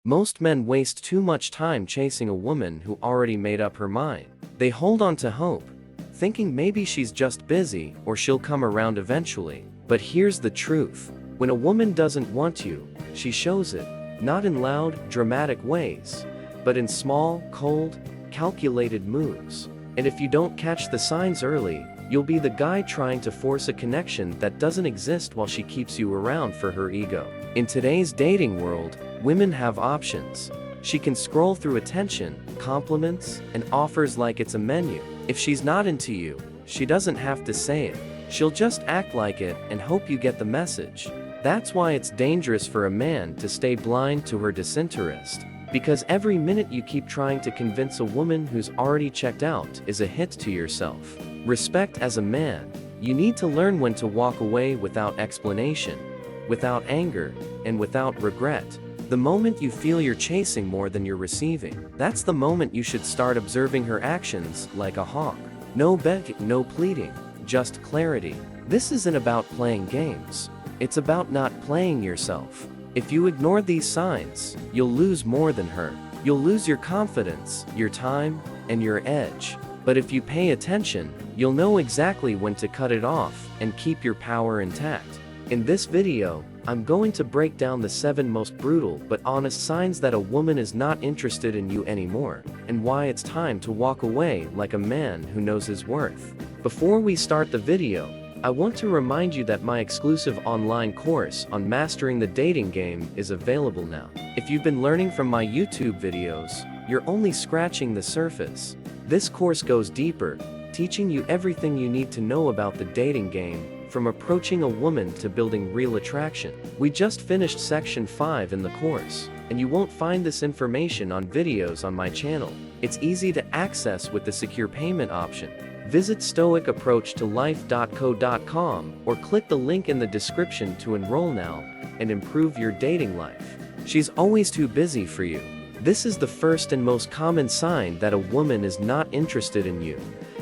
Most men waste too much time chasing a woman who already made up her mind. They hold on to hope, thinking maybe she's just busy or she'll come around eventually. But here's the truth. When a woman doesn't want you, she shows it, not in loud, dramatic ways, but in small, cold, calculated moves. And if you don't catch the signs early, you'll be the guy trying to force a connection that doesn't exist while she keeps you around for her ego. In today's dating world, women have options. She can scroll through attention, compliments, and offers like it's a menu. If she's not into you, she doesn't have to say it. She'll just act like it and hope you get the message. That's why it's dangerous for a man to stay blind to her disinterest. Because every minute you keep trying to convince a woman who's already checked out is a hit to yourself. Respect. As a man, you need to learn when to walk away without explanation, without anger, and without regret. The moment you feel you're chasing more than you're receiving, that's the moment you should start observing her actions like a hawk. No begging, no pleading, just clarity. This isn't about playing games. It's about not playing yourself. If you ignore these signs, you'll lose more than her. You'll lose your confidence, your time, and your edge. But if you pay attention, you'll know exactly when to cut it off and keep your power intact. In this video, I'm going to break down the 7 most brutal but honest signs that a woman is not interested in you anymore, and why it's time to walk away like a man who knows his worth. Before we start the video, I want to remind you that my exclusive online course on mastering the dating game is available now. If you've been learning from my YouTube videos, you're only scratching the surface. This course goes deeper, teaching you everything you need to know about the dating game, from approaching a woman to building real attraction. We just finished section 5 in the course, and you won't find this information on videos on my channel. It's easy to access with the secure payment option. Visit stoicapproachtolife.co.com or click the link in the description to enroll now and improve your dating life. She's always too busy for you. This is the first and most common sign that a woman is not interested in you.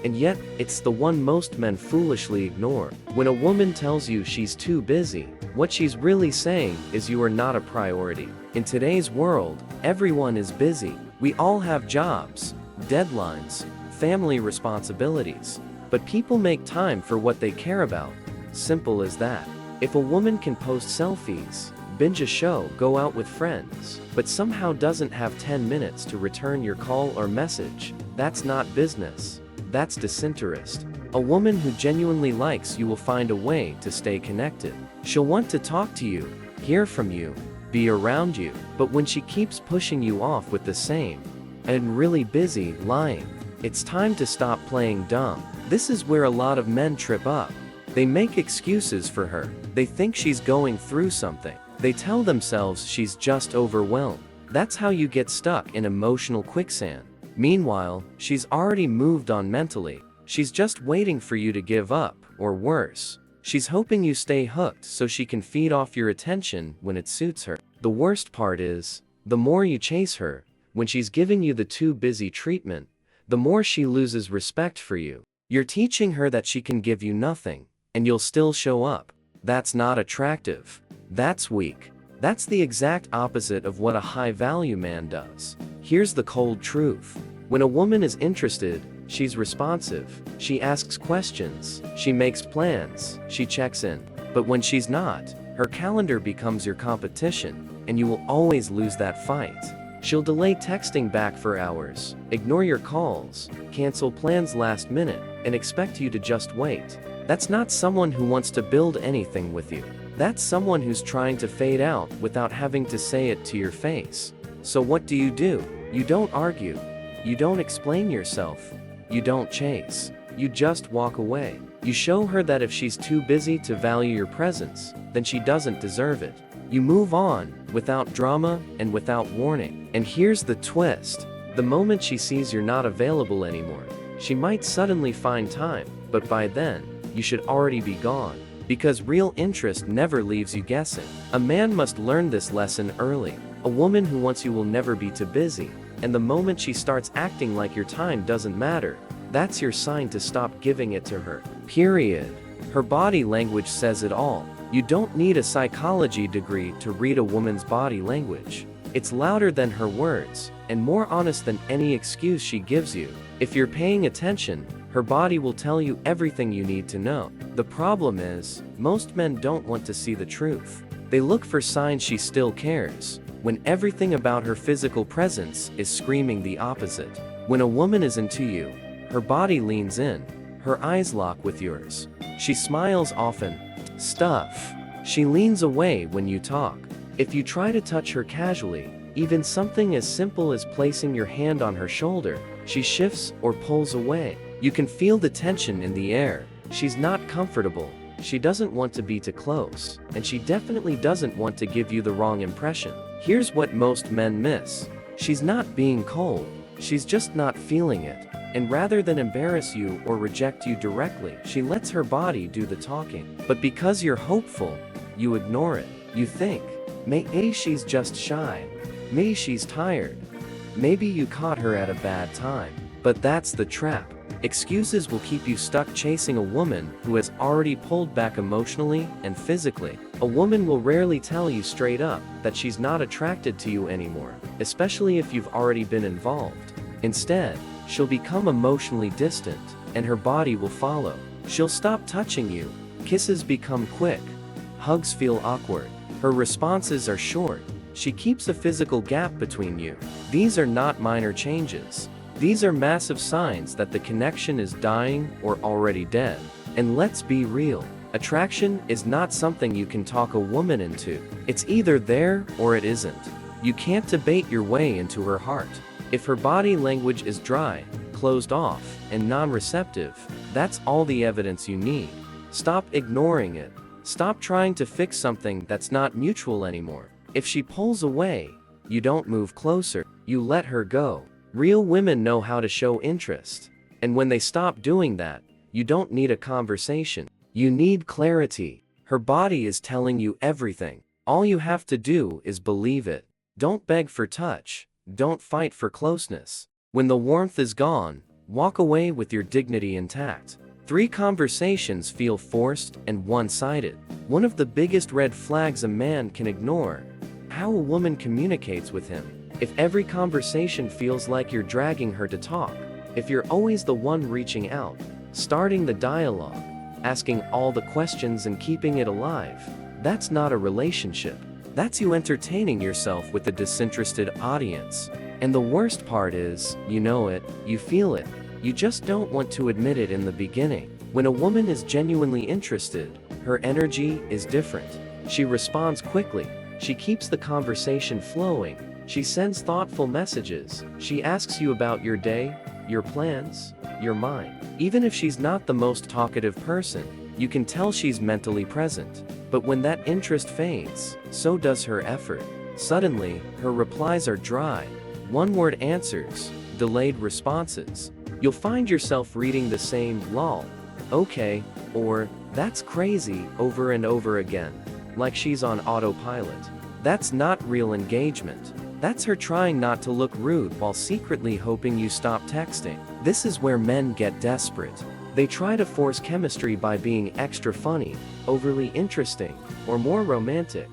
And yet, it's the one most men foolishly ignore. When a woman tells you she's too busy, what she's really saying is you are not a priority. In today's world, everyone is busy. We all have jobs, deadlines, family responsibilities. But people make time for what they care about. Simple as that. If a woman can post selfies, binge a show, go out with friends, but somehow doesn't have 10 minutes to return your call or message, that's not business. That's disinterest. A woman who genuinely likes you will find a way to stay connected. She'll want to talk to you, hear from you, be around you. But when she keeps pushing you off with the same, and really busy, lying, it's time to stop playing dumb. This is where a lot of men trip up. They make excuses for her. They think she's going through something. They tell themselves she's just overwhelmed. That's how you get stuck in emotional quicksand. Meanwhile, she's already moved on mentally. She's just waiting for you to give up, or worse. She's hoping you stay hooked so she can feed off your attention when it suits her. The worst part is, the more you chase her, when she's giving you the too busy treatment, the more she loses respect for you. You're teaching her that she can give you nothing, and you'll still show up. That's not attractive. That's weak. That's the exact opposite of what a high-value man does. Here's the cold truth. When a woman is interested, she's responsive, she asks questions, she makes plans, she checks in. But when she's not, her calendar becomes your competition, and you will always lose that fight. She'll delay texting back for hours, ignore your calls, cancel plans last minute, and expect you to just wait. That's not someone who wants to build anything with you. That's someone who's trying to fade out without having to say it to your face. So what do? You don't argue. You don't explain yourself. You don't chase. You just walk away. You show her that if she's too busy to value your presence, then she doesn't deserve it. You move on, without drama and without warning. And here's the twist. The moment she sees you're not available anymore, she might suddenly find time, but by then, you should already be gone. Because real interest never leaves you guessing. A man must learn this lesson early. A woman who wants you will never be too busy, and the moment she starts acting like your time doesn't matter, that's your sign to stop giving it to her. Period. Her body language says it all. You don't need a psychology degree to read a woman's body language. It's louder than her words, and more honest than any excuse she gives you. If you're paying attention, her body will tell you everything you need to know. The problem is, most men don't want to see the truth. They look for signs she still cares, when everything about her physical presence is screaming the opposite. When a woman is into you, her body leans in, her eyes lock with yours. She smiles often. Stuff. She leans away when you talk. If you try to touch her casually, even something as simple as placing your hand on her shoulder, she shifts or pulls away. You can feel the tension in the air. She's not comfortable. She doesn't want to be too close, and she definitely doesn't want to give you the wrong impression. Here's what most men miss. She's not being cold. She's just not feeling it. And rather than embarrass you or reject you directly, she lets her body do the talking. But because you're hopeful, you ignore it. You think, maybe she's just shy. Maybe she's tired. Maybe you caught her at a bad time. But that's the trap. Excuses will keep you stuck chasing a woman who has already pulled back emotionally and physically. A woman will rarely tell you straight up that she's not attracted to you anymore, especially if you've already been involved. Instead, she'll become emotionally distant, and her body will follow. She'll stop touching you. Kisses become quick. Hugs feel awkward. Her responses are short. She keeps a physical gap between you. These are not minor changes. These are massive signs that the connection is dying or already dead. And let's be real. Attraction is not something you can talk a woman into. It's either there or it isn't. You can't debate your way into her heart. If her body language is dry, closed off, and non-receptive, that's all the evidence you need. Stop ignoring it. Stop trying to fix something that's not mutual anymore. If she pulls away, you don't move closer. You let her go. Real women know how to show interest. And when they stop doing that, you don't need a conversation. You need clarity. Her body is telling you everything. All you have to do is believe it. Don't beg for touch. Don't fight for closeness. When the warmth is gone, walk away with your dignity intact. 3 conversations feel forced and one-sided. One of the biggest red flags a man can ignore: how a woman communicates with him. If every conversation feels like you're dragging her to talk, if you're always the one reaching out, starting the dialogue, asking all the questions and keeping it alive, that's not a relationship. That's you entertaining yourself with a disinterested audience. And the worst part is, you know it, you feel it, you just don't want to admit it in the beginning. When a woman is genuinely interested, her energy is different. She responds quickly. She keeps the conversation flowing. She sends thoughtful messages. She asks you about your day, your plans, your mind. Even if she's not the most talkative person, you can tell she's mentally present. But when that interest fades, so does her effort. Suddenly, her replies are dry. One-word answers, delayed responses. You'll find yourself reading the same "lol," "okay," or "that's crazy" over and over again, like she's on autopilot. That's not real engagement. That's her trying not to look rude while secretly hoping you stop texting. This is where men get desperate. They try to force chemistry by being extra funny, overly interesting, or more romantic,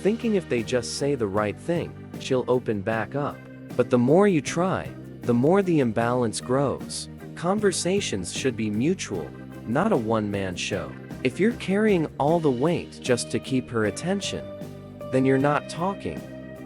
thinking if they just say the right thing, she'll open back up. But the more you try, the more the imbalance grows. Conversations should be mutual, not a one-man show. If you're carrying all the weight just to keep her attention, then you're not talking,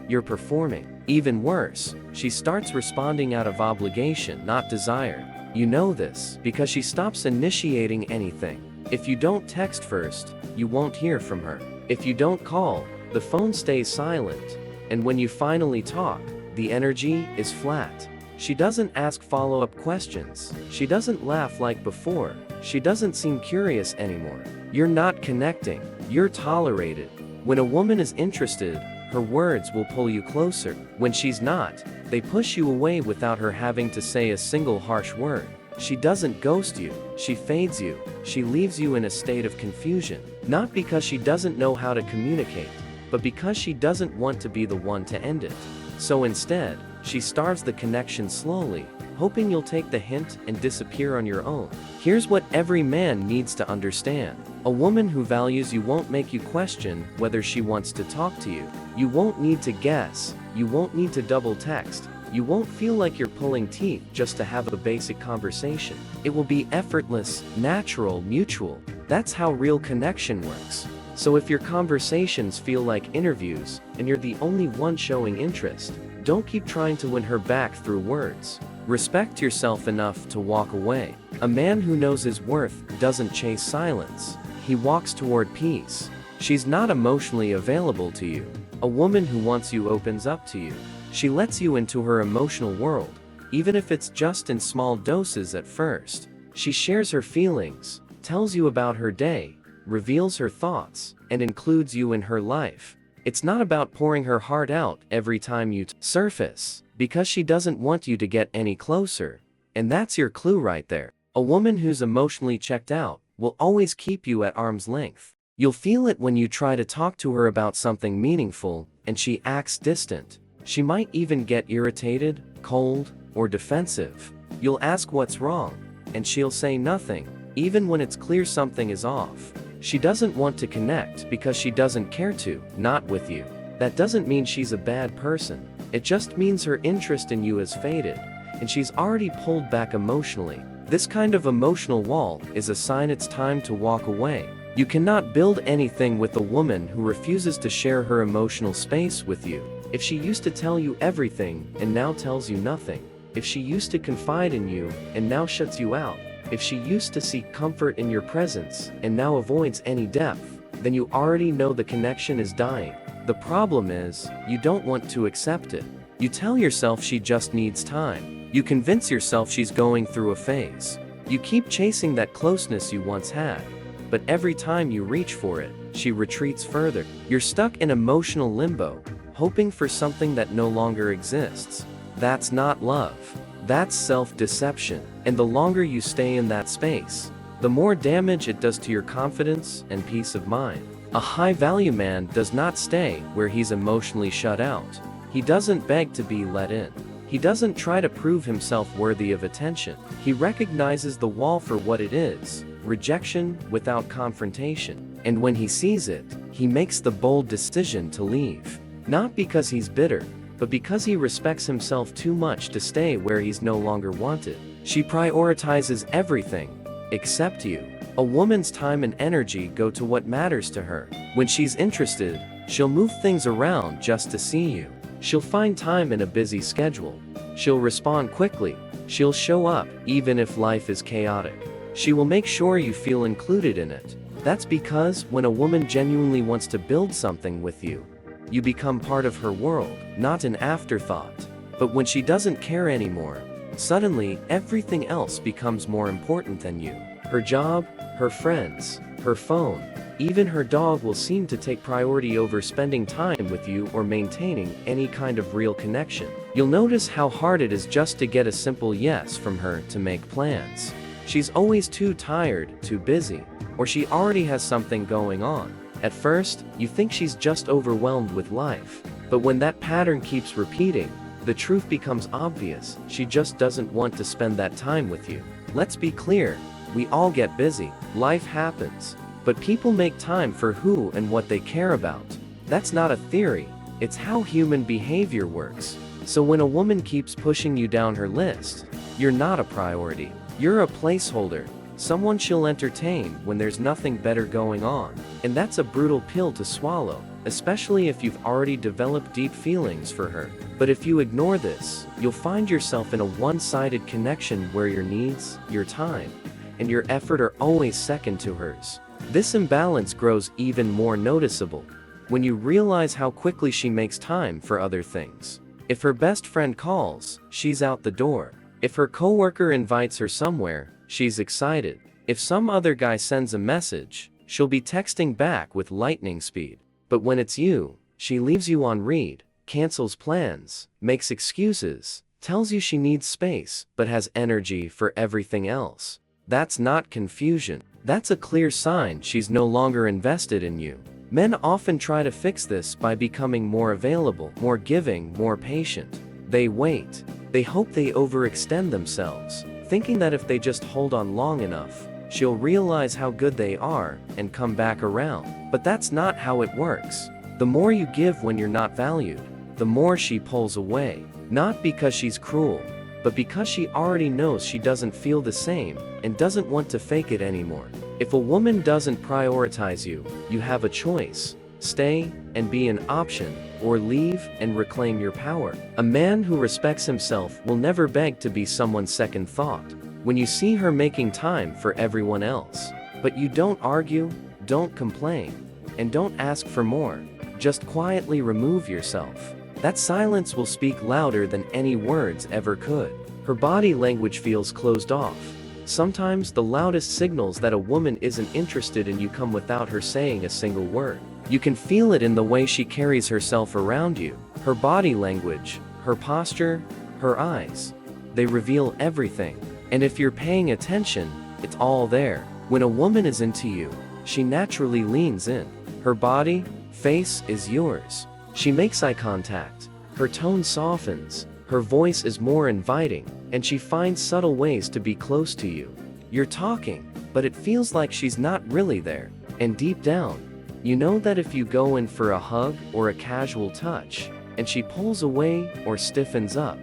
you're performing. Even worse, she starts responding out of obligation, not desire. You know this because she stops initiating anything. If you don't text first, you won't hear from her. If you don't call, the phone stays silent. And when you finally talk, the energy is flat. She doesn't ask follow-up questions. She doesn't laugh like before. She doesn't seem curious anymore. You're not connecting. You're tolerated. When a woman is interested, her words will pull you closer. When she's not, they push you away without her having to say a single harsh word. She doesn't ghost you. She fades you. She leaves you in a state of confusion. Not because she doesn't know how to communicate, but because she doesn't want to be the one to end it. So instead, she starves the connection slowly, hoping you'll take the hint and disappear on your own. Here's what every man needs to understand. A woman who values you won't make you question whether she wants to talk to you. You won't need to guess. You won't need to double text. You won't feel like you're pulling teeth just to have a basic conversation. It will be effortless, natural, mutual. That's how real connection works. So if your conversations feel like interviews, and you're the only one showing interest, don't keep trying to win her back through words. Respect yourself enough to walk away. A man who knows his worth doesn't chase silence. He walks toward peace. She's not emotionally available to you. A woman who wants you opens up to you. She lets you into her emotional world, even if it's just in small doses at first. She shares her feelings, tells you about her day, reveals her thoughts, and includes you in her life. It's not about pouring her heart out every time you surface, because she doesn't want you to get any closer. And that's your clue right there. A woman who's emotionally checked out will always keep you at arm's length. You'll feel it when you try to talk to her about something meaningful, and she acts distant. She might even get irritated, cold, or defensive. You'll ask what's wrong, and she'll say nothing, even when it's clear something is off. She doesn't want to connect because she doesn't care to, not with you. That doesn't mean she's a bad person. It just means her interest in you has faded, and she's already pulled back emotionally. This kind of emotional wall is a sign it's time to walk away. You cannot build anything with a woman who refuses to share her emotional space with you. If she used to tell you everything and now tells you nothing. If she used to confide in you and now shuts you out. If she used to seek comfort in your presence and now avoids any depth, then you already know the connection is dying. The problem is, you don't want to accept it. You tell yourself she just needs time. You convince yourself she's going through a phase. You keep chasing that closeness you once had. But every time you reach for it, she retreats further. You're stuck in emotional limbo, hoping for something that no longer exists. That's not love. That's self-deception. And the longer you stay in that space, the more damage it does to your confidence and peace of mind. A high-value man does not stay where he's emotionally shut out. He doesn't beg to be let in. He doesn't try to prove himself worthy of attention. He recognizes the wall for what it is, rejection without confrontation. And when he sees it, he makes the bold decision to leave. Not because he's bitter, but because he respects himself too much to stay where he's no longer wanted. She prioritizes everything, except you. A woman's time and energy go to what matters to her. When she's interested, she'll move things around just to see you. She'll find time in a busy schedule. She'll respond quickly. She'll show up, even if life is chaotic. She will make sure you feel included in it. That's because when a woman genuinely wants to build something with you, you become part of her world, not an afterthought. But when she doesn't care anymore, suddenly everything else becomes more important than you. Her job, her friends, her phone, even her dog will seem to take priority over spending time with you or maintaining any kind of real connection. You'll notice how hard it is just to get a simple yes from her to make plans. She's always too tired, too busy, or she already has something going on. At first, you think she's just overwhelmed with life. But when that pattern keeps repeating, the truth becomes obvious. She just doesn't want to spend that time with you. Let's be clear, we all get busy. Life happens. But people make time for who and what they care about. That's not a theory, it's how human behavior works. So when a woman keeps pushing you down her list, you're not a priority. You're a placeholder. Someone she'll entertain when there's nothing better going on. And that's a brutal pill to swallow, especially if you've already developed deep feelings for her. But if you ignore this, you'll find yourself in a one-sided connection where your needs, your time, and your effort are always second to hers. This imbalance grows even more noticeable when you realize how quickly she makes time for other things. If her best friend calls, she's out the door. If her coworker invites her somewhere, she's excited. If some other guy sends a message, she'll be texting back with lightning speed. But when it's you, she leaves you on read, cancels plans, makes excuses, tells you she needs space, but has energy for everything else. That's not confusion. That's a clear sign she's no longer invested in you. Men often try to fix this by becoming more available, more giving, more patient. They wait. They hope they overextend themselves, thinking that if they just hold on long enough, she'll realize how good they are and come back around. But that's not how it works. The more you give when you're not valued, the more she pulls away. Not because she's cruel, but because she already knows she doesn't feel the same and doesn't want to fake it anymore. If a woman doesn't prioritize you, you have a choice. Stay and be an option, or leave and reclaim your power. A man who respects himself will never beg to be someone's second thought. When you see her making time for everyone else, but you don't argue, don't complain, and don't ask for more, just quietly remove yourself. That silence will speak louder than any words ever could. Her body language feels closed off. Sometimes the loudest signals that a woman isn't interested in you come without her saying a single word. You can feel it in the way she carries herself around you. Her body language, her posture, her eyes. They reveal everything. And if you're paying attention, it's all there. When a woman is into you, she naturally leans in. Her body, face is yours. She makes eye contact. Her tone softens. Her voice is more inviting, and she finds subtle ways to be close to you. You're talking, but it feels like she's not really there. And deep down, you know that if you go in for a hug or a casual touch, and she pulls away or stiffens up,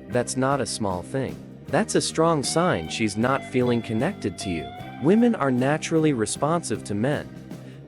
that's not a small thing. That's a strong sign she's not feeling connected to you. Women are naturally responsive to men.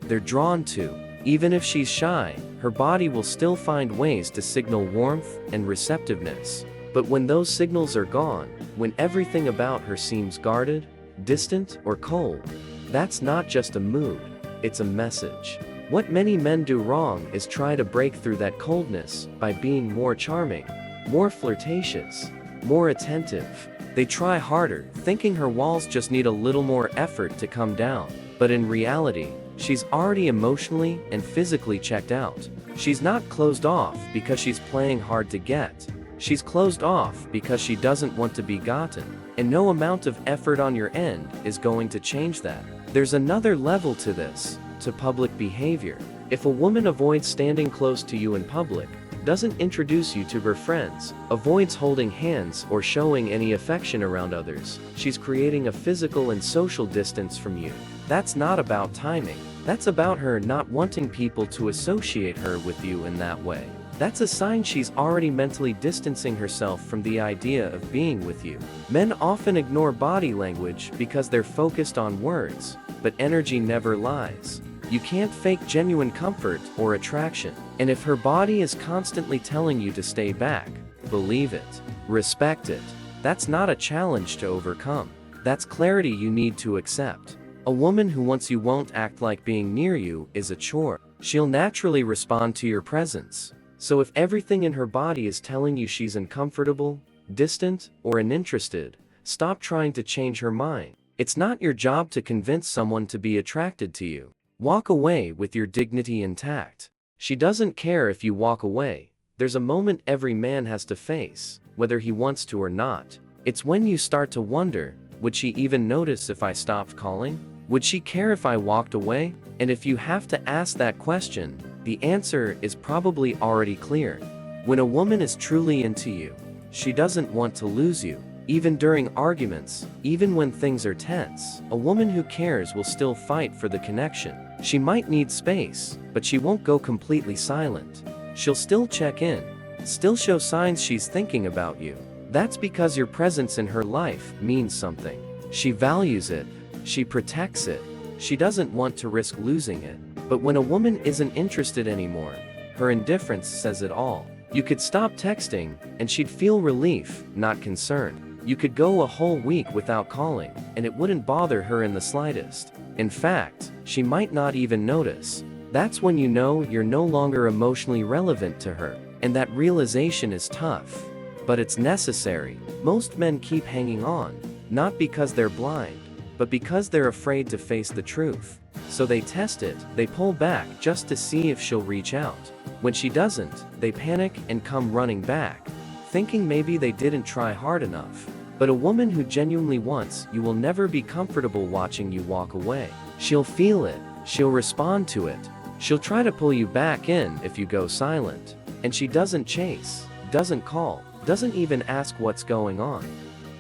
They're drawn to. Even if she's shy, her body will still find ways to signal warmth and receptiveness. But when those signals are gone, when everything about her seems guarded, distant, or cold, that's not just a mood, it's a message. What many men do wrong is try to break through that coldness by being more charming, more flirtatious, more attentive. They try harder, thinking her walls just need a little more effort to come down. But in reality, she's already emotionally and physically checked out. She's not closed off because she's playing hard to get. She's closed off because she doesn't want to be gotten. And no amount of effort on your end is going to change that. There's another level to this, to public behavior. If a woman avoids standing close to you in public, doesn't introduce you to her friends, avoids holding hands or showing any affection around others, she's creating a physical and social distance from you. That's not about timing. That's about her not wanting people to associate her with you in that way. That's a sign she's already mentally distancing herself from the idea of being with you. Men often ignore body language because they're focused on words, but energy never lies. You can't fake genuine comfort or attraction. And if her body is constantly telling you to stay back, believe it, respect it. That's not a challenge to overcome. That's clarity you need to accept. A woman who wants you won't act like being near you is a chore. She'll naturally respond to your presence. So if everything in her body is telling you she's uncomfortable, distant, or uninterested, stop trying to change her mind. It's not your job to convince someone to be attracted to you. Walk away with your dignity intact. She doesn't care if you walk away. There's a moment every man has to face, whether he wants to or not. It's when you start to wonder, would she even notice if I stopped calling? Would she care if I walked away? And if you have to ask that question, the answer is probably already clear. When a woman is truly into you, she doesn't want to lose you. Even during arguments, even when things are tense, a woman who cares will still fight for the connection. She might need space, but she won't go completely silent. She'll still check in, still show signs she's thinking about you. That's because your presence in her life means something. She values it, she protects it, she doesn't want to risk losing it. But when a woman isn't interested anymore, her indifference says it all. You could stop texting, and she'd feel relief, not concern. You could go a whole week without calling, and it wouldn't bother her in the slightest. In fact, she might not even notice. That's when you know you're no longer emotionally relevant to her. And that realization is tough, but it's necessary. Most men keep hanging on, not because they're blind, but because they're afraid to face the truth. So they test it, they pull back just to see if she'll reach out. When she doesn't, they panic and come running back, thinking maybe they didn't try hard enough. But a woman who genuinely wants you will never be comfortable watching you walk away. She'll feel it, she'll respond to it, she'll try to pull you back in if you go silent. And she doesn't chase, doesn't call, doesn't even ask what's going on.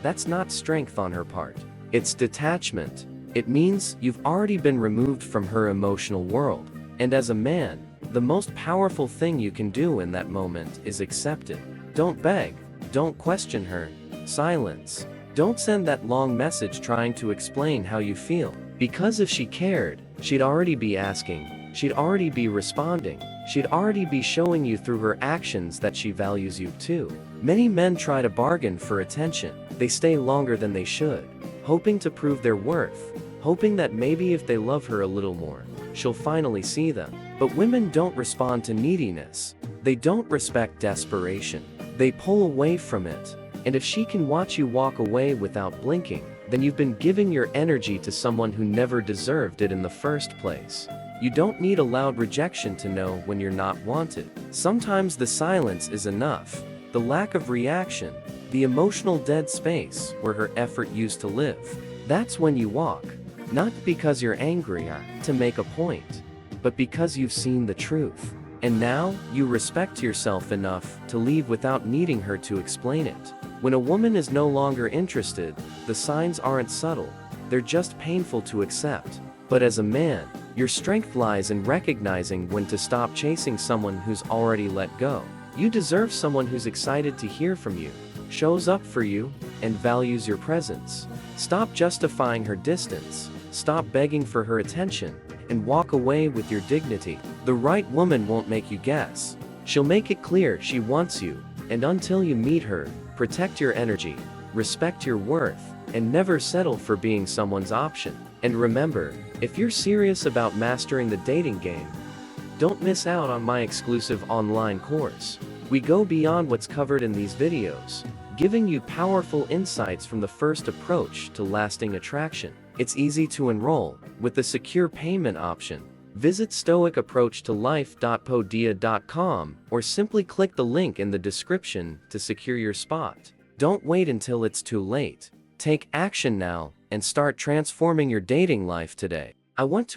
That's not strength on her part. It's detachment. It means you've already been removed from her emotional world. And as a man, The most powerful thing you can do in that moment is accept it. Don't beg, don't question her. Silence. Don't send that long message trying to explain how you feel. Because if she cared, she'd already be asking, she'd already be responding, she'd already be showing you through her actions that she values you too. Many men try to bargain for attention. They stay longer than they should, hoping to prove their worth, hoping that maybe if they love her a little more, she'll finally see them. But women don't respond to neediness. They don't respect desperation. They pull away from it. And if she can watch you walk away without blinking, then you've been giving your energy to someone who never deserved it in the first place. You don't need a loud rejection to know when you're not wanted. Sometimes the silence is enough. The lack of reaction, the emotional dead space where her effort used to live. That's when you walk. Not because you're angry or to make a point, but because you've seen the truth. And now, you respect yourself enough to leave without needing her to explain it. When a woman is no longer interested, the signs aren't subtle, they're just painful to accept. But as a man, your strength lies in recognizing when to stop chasing someone who's already let go. You deserve someone who's excited to hear from you, shows up for you, and values your presence. Stop justifying her distance, stop begging for her attention, and walk away with your dignity. The right woman won't make you guess. She'll make it clear she wants you, and until you meet her, protect your energy, respect your worth, and never settle for being someone's option. And remember, if you're serious about mastering the dating game, don't miss out on my exclusive online course. We go beyond what's covered in these videos, giving you powerful insights from the first approach to lasting attraction. It's easy to enroll, with the secure payment option. Visit stoicapproachtolife.podia.com or simply click the link in the description to secure your spot. Don't wait until it's too late. Take action now and start transforming your dating life today. I want to